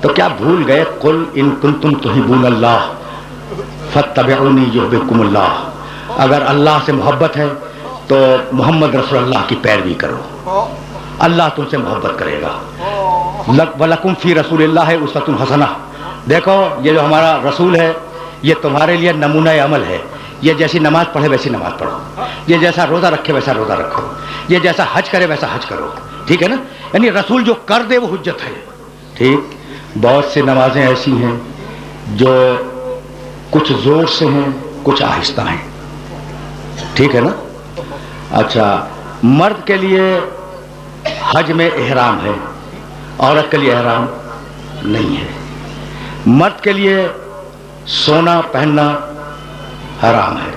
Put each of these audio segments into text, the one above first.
تو کیا بھول گئے؟ قل ان کنتم تحبون اللہ فاتبعونی یحببکم اللہ. اگر اللہ سے محبت ہے تو محمد رسول اللہ کی پیروی کرو، اللہ تم سے محبت کرے گا. وَلَكُمْ فِي رَسُولِ اللَّهِ أُسْوَةٌ حَسَنَةٌ. دیکھو یہ جو ہمارا رسول ہے یہ تمہارے لیے نمونہ عمل ہے. یہ جیسی نماز پڑھے ویسی نماز پڑھو، یہ جیسا روزہ رکھے ویسا روزہ رکھو، یہ جیسا حج کرے ویسا حج کرو. ٹھیک ہے نا؟ یعنی رسول جو کر دے وہ حجت ہے. ٹھیک. بہت سی نمازیں ایسی ہیں جو کچھ زور سے ہیں کچھ آہستہ ہیں. ٹھیک ہے نا؟ اچھا، مرد کے لیے حج میں احرام ہے، عورت کے لیے احرام نہیں ہے. مرد کے لیے سونا پہننا حرام ہے،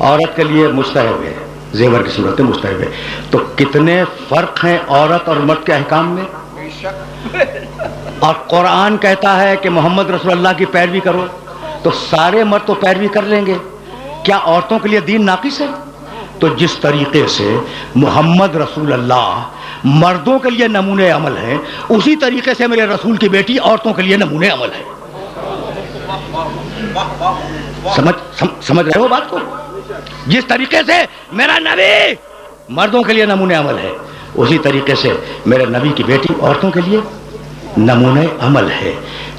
عورت کے لیے مستحب ہے، زیور کی صورت میں مستحب ہے. تو کتنے فرق ہیں عورت اور مرد کے احکام میں. اور قرآن کہتا ہے کہ محمد رسول اللہ کی پیروی کرو، تو سارے مرد تو پیروی کر لیں گے. کیا عورتوں کے لیے دین ناقص ہے؟ تو جس طریقے سے محمد رسول اللہ مردوں کے لیے نمونے عمل ہے، اسی طریقے سے میرے رسول کی بیٹی عورتوں کے لیے نمونے عمل ہے. سمجھ رہے ہو بات کو؟ جس طریقے سے میرا نبی مردوں کے لیے نمونے عمل ہے، اسی طریقے سے میرے نبی کی بیٹی عورتوں کے لیے نمونے عمل ہے.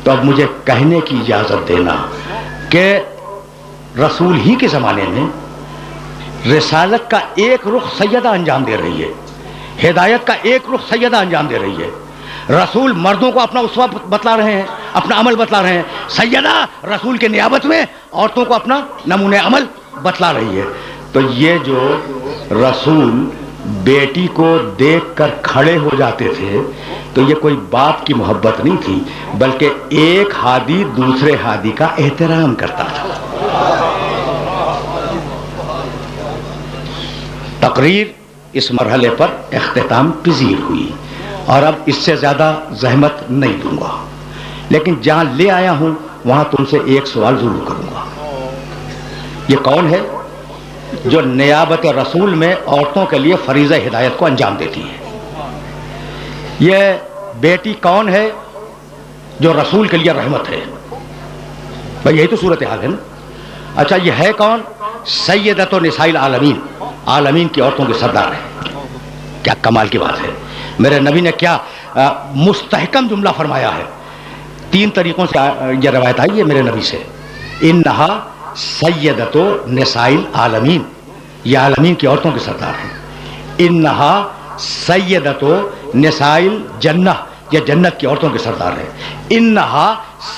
تو اب مجھے کہنے کی اجازت دینا کہ رسول ہی کے زمانے میں رسالت کا ایک رخ سیدہ انجام دے رہی ہے، ہدایت کا ایک رخ سیدہ انجام دے رہی ہے. رسول مردوں کو اپنا اسوہ بتلا رہے ہیں، اپنا عمل بتلا رہے ہیں. سیدہ رسول کے نیابت میں عورتوں کو اپنا نمونہ عمل بتلا رہی ہے. تو یہ جو رسول بیٹی کو دیکھ کر کھڑے ہو جاتے تھے تو یہ کوئی باپ کی محبت نہیں تھی، بلکہ ایک ہادی دوسرے ہادی کا احترام کرتا تھا. تقریر اس مرحلے پر اختتام پذیر ہوئی اور اب اس سے زیادہ زحمت نہیں دوں گا، لیکن جہاں لے آیا ہوں وہاں تم سے ایک سوال ضرور کروں گا. یہ کون ہے جو نیابت رسول میں عورتوں کے لیے فریضہ ہدایت کو انجام دیتی ہے؟ یہ بیٹی کون ہے جو رسول کے لیے رحمت ہے؟ بھائی یہی تو صورتحال ہے نا. اچھا، یہ ہے کون؟ سیدۃ نساء العالمین، عالمین کی عورتوں کے سردار ہے. کیا کمال کی بات ہے. میرے نبی نے کیا مستحکم جملہ فرمایا ہے. 3 طریقوں سے یہ روایت آئی ہے میرے نبی سے. انہا سیدۃ نساء العالمین، یہ عالمین کی عورتوں کے سردار ہیں. انہا سیدۃ نساء الجنہ، یہ جنت کی عورتوں کے سردار ہیں. انہا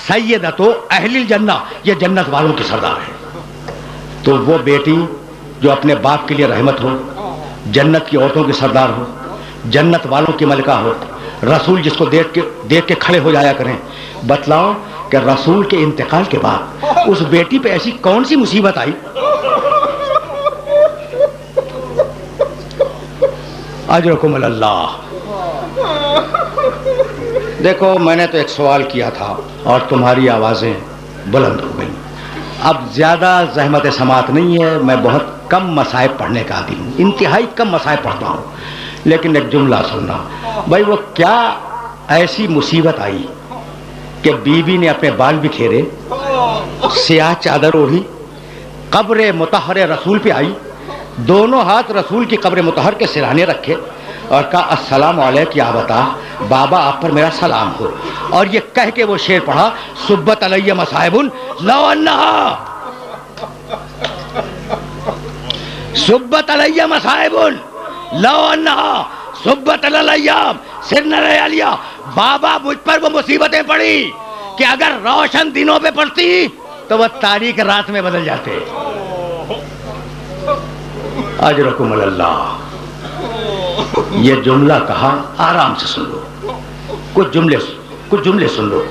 سیدۃ اہل الجنہ، یہ جنت والوں کی سردار ہیں. تو وہ بیٹی جو اپنے باپ کے لیے رحمت ہو، جنت کی عورتوں کی سردار ہو، جنت والوں کی ملکہ ہو، رسول جس کو دیکھ کے کھڑے ہو جایا کریں. بتلاؤ کہ رسول کے انتقال کے بعد اس بیٹی پہ ایسی کون سی مصیبت آئی؟ اجرکم اللہ. دیکھو، میں نے تو ایک سوال کیا تھا اور تمہاری آوازیں بلند ہو گئیں. اب زیادہ زحمت سماعت نہیں ہے، میں بہت کم مصائب پڑھنے کا عادی ہوں، انتہائی کم مصائب پڑھتا ہوں. لیکن ایک جملہ سننا. بھائی وہ کیا ایسی مصیبت آئی کہ بیوی نے اپنے بال بکھیرے، سیاہ چادر اوڑھی، قبر مطہر رسول پہ آئی، دونوں ہاتھ رسول کی قبر مطہر کے سرانے رکھے اور کہا السلام علیک یا ابتا، بابا آپ پر میرا سلام ہو. اور یہ کہہ کے وہ شعر پڑھا صبت علیہ مصائب لو انہا، صبت علیہ مصائب لو انہا صبت الایام سرن لیالیا. بابا مجھ پر وہ مصیبتیں پڑی کہ اگر روشن دنوں پہ پڑتی تو وہ تاریک رات میں بدل جاتے. اجرکم اللہ. یہ جملہ کہا، آرام سے سن لو، کچھ جملے سن لو.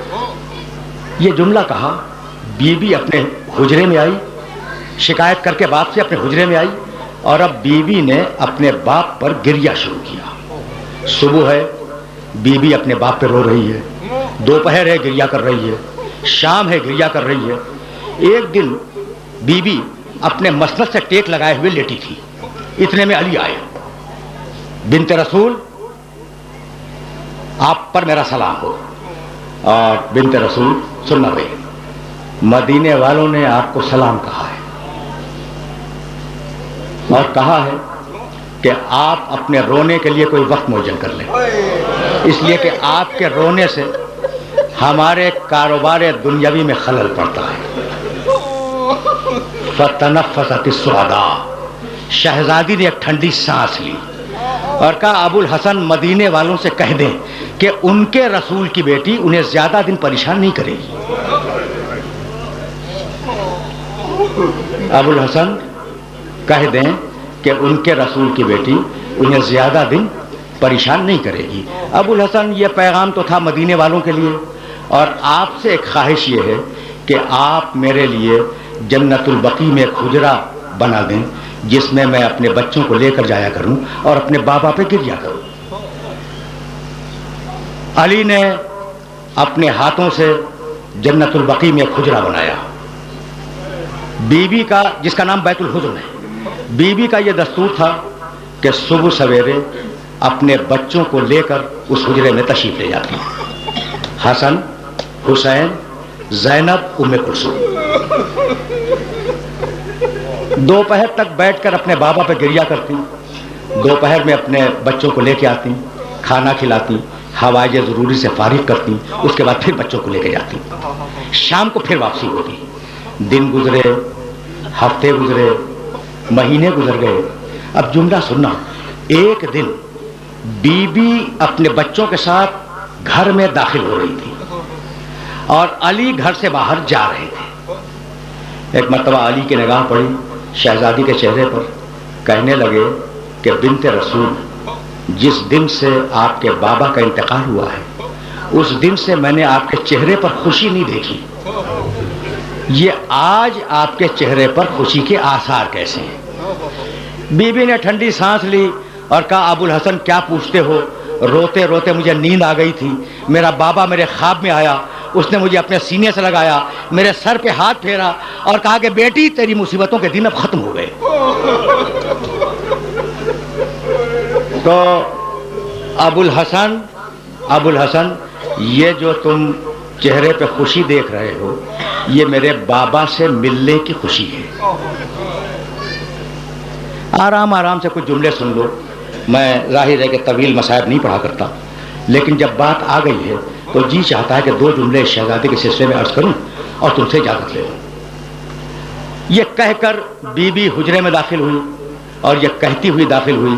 یہ جملہ کہا، بی بی اپنے حجرے میں آئی، شکایت کر کے باپ سے اپنے حجرے میں آئی، اور اب بیوی نے اپنے باپ پر گریہ شروع کیا. صبح ہے، بیوی اپنے باپ پہ رو رہی ہے، دوپہر ہے گریہ کر رہی ہے، شام ہے گریہ کر رہی ہے. ایک دن بیوی اپنے مسند سے ٹیک لگائے ہوئے لیٹی تھی. اتنے میں علی آئے. بنت رسول، آپ پر میرا سلام ہو. اور بنت رسول سننا بھائی، مدینے والوں نے آپ کو سلام کہا ہے اور کہا ہے کہ آپ اپنے رونے کے لیے کوئی وقت معین کر لیں، اس لیے کہ آپ کے رونے سے ہمارے کاروبار دنیاوی میں خلل پڑتا ہے۔ فتنفست السعداء، شہزادی نے ایک ٹھنڈی سانس لی اور کہا ابو الحسن مدینے والوں سے کہہ دیں کہ ان کے رسول کی بیٹی انہیں زیادہ دن پریشان نہیں کرے گی۔ ابو الحسن کہہ دیں کہ ان کے رسول کی بیٹی انہیں زیادہ دن پریشان نہیں کرے گی۔ ابو الحسن یہ پیغام تو تھا مدینے والوں کے لیے، اور آپ سے ایک خواہش یہ ہے کہ آپ میرے لیے جنت البقیع میں ایک حجرہ بنا دیں جس میں میں اپنے بچوں کو لے کر جایا کروں اور اپنے بابا پہ گریا کروں۔ علی نے اپنے ہاتھوں سے جنت البقیع میں ایک حجرہ بنایا۔ بی بی کا، جس کا نام بیت الحزن ہے، بی بی کا یہ دستور تھا کہ صبح سویرے اپنے بچوں کو لے کر اس حجرے میں تشریف لے جاتی، حسن، حسین، زینب، ام کلثوم۔ دوپہر تک بیٹھ کر اپنے بابا پہ گریا کرتی، دوپہر میں اپنے بچوں کو لے کے آتی، کھانا کھلاتی، حوائج ضروری سے فارغ کرتی، اس کے بعد پھر بچوں کو لے کے جاتی، شام کو پھر واپسی ہوتی۔ دن گزرے، ہفتے گزرے، مہینے گزر گئے۔ اب جملہ سننا، ایک دن بی بی اپنے بچوں کے ساتھ گھر میں داخل ہو رہی تھی اور علی گھر سے باہر جا رہے تھے۔ ایک مرتبہ علی کی نگاہ پڑی شہزادی کے چہرے پر، کہنے لگے کہ بنت رسول، جس دن سے آپ کے بابا کا انتقال ہوا ہے اس دن سے میں نے آپ کے چہرے پر خوشی نہیں دیکھی، یہ آج آپ کے چہرے پر خوشی کے آثار کیسے ہیں؟ بی بی نے ٹھنڈی سانس لی اور کہا ابو الحسن کیا پوچھتے ہو؟ روتے روتے مجھے نیند آ گئی تھی، میرا بابا میرے خواب میں آیا، اس نے مجھے اپنے سینے سے لگایا، میرے سر پہ ہاتھ پھیرا اور کہا کہ بیٹی تیری مصیبتوں کے دن اب ختم ہو گئے۔ تو ابو الحسن یہ جو تم چہرے پہ خوشی دیکھ رہے ہو یہ میرے بابا سے ملنے کی خوشی ہے۔ آرام آرام سے کچھ جملے سن لو، میں ظاہر ہے کہ طویل مصائب نہیں پڑھا کرتا، لیکن جب بات آ گئی ہے تو جی چاہتا ہے کہ دو جملے شہزادی کے سلسلے میں عرض کروں اور تم سے اجازت لے لوں۔ یہ کہہ کر بی بی حجرے میں داخل ہوئی اور یہ کہتی ہوئی داخل ہوئی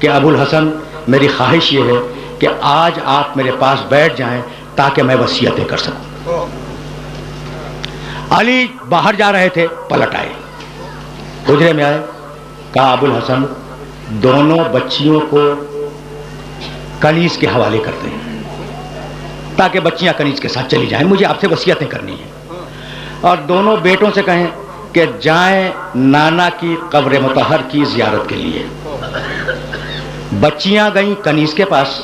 کہ ابو الحسن میری خواہش یہ ہے کہ آج آپ میرے پاس بیٹھ جائیں تاکہ میں وصیتیں کر سکوں۔ علی باہر جا رہے تھے، پلٹ آئے، حجرے میں آئے، کہا ابو الحسن دونوں بچیوں کو کنیز کے حوالے کرتے ہیں تاکہ بچیاں کنیز کے ساتھ چلی جائیں، مجھے آپ سے وصیتیں کرنی ہیں، اور دونوں بیٹوں سے کہیں کہ جائیں نانا کی قبر مطہر کی زیارت کے لیے۔ بچیاں گئیں کنیز کے پاس،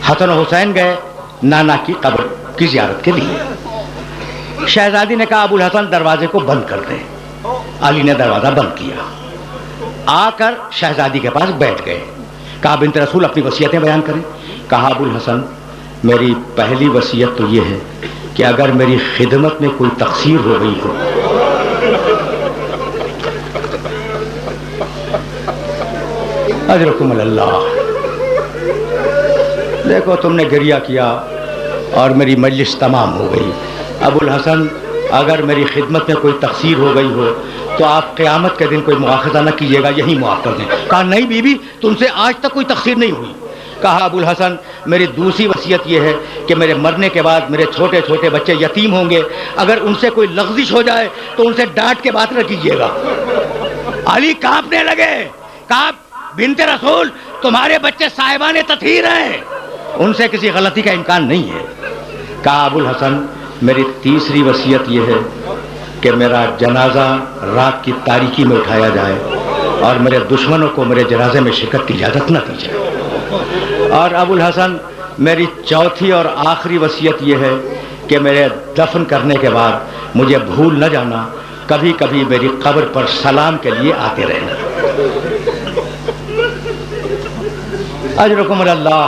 حسن و حسین گئے نانا کی قبر کی زیارت کے لیے۔ شہزادی نے کہا ابو الحسن دروازے کو بند کر دیں۔ علی نے دروازہ بند کیا، آ کر شہزادی کے پاس بیٹھ گئے، کہا بنت رسول اپنی وصیتیں بیان کریں۔ کہا ابو الحسن میری پہلی وصیت تو یہ ہے کہ اگر میری خدمت میں کوئی تقصیر ہو گئی ہو اجرکم اللہ، دیکھو تم نے گریہ کیا اور میری مجلس تمام ہو گئی۔ ابو الحسن اگر میری خدمت میں کوئی تقصیر ہو گئی ہو تو آپ قیامت کے دن کوئی مواخذہ نہ کیجیے گا، یہی معاف کر دیں۔ کہا نہیں بی بی تم سے آج تک کوئی تقصیر نہیں ہوئی۔ کہا ابو الحسن میری دوسری وصیت یہ ہے کہ میرے مرنے کے بعد میرے چھوٹے چھوٹے بچے یتیم ہوں گے، اگر ان سے کوئی لغزش ہو جائے تو ان سے ڈانٹ کے بات نہ کیجیے گا۔ علی کانپنے لگے، کہا بنت رسول تمہارے بچے صاحبان تطہیر ہیں، ان سے کسی غلطی کا امکان نہیں ہے۔ کہا ابو الحسن میری تیسری وصیت یہ ہے کہ میرا جنازہ رات کی تاریکی میں اٹھایا جائے اور میرے دشمنوں کو میرے جنازے میں شرکت کی اجازت نہ دی جائے۔ اور ابو الحسن میری چوتھی اور آخری وصیت یہ ہے کہ میرے دفن کرنے کے بعد مجھے بھول نہ جانا، کبھی کبھی میری قبر پر سلام کے لیے آتے رہنا۔ اجرکم اللہ۔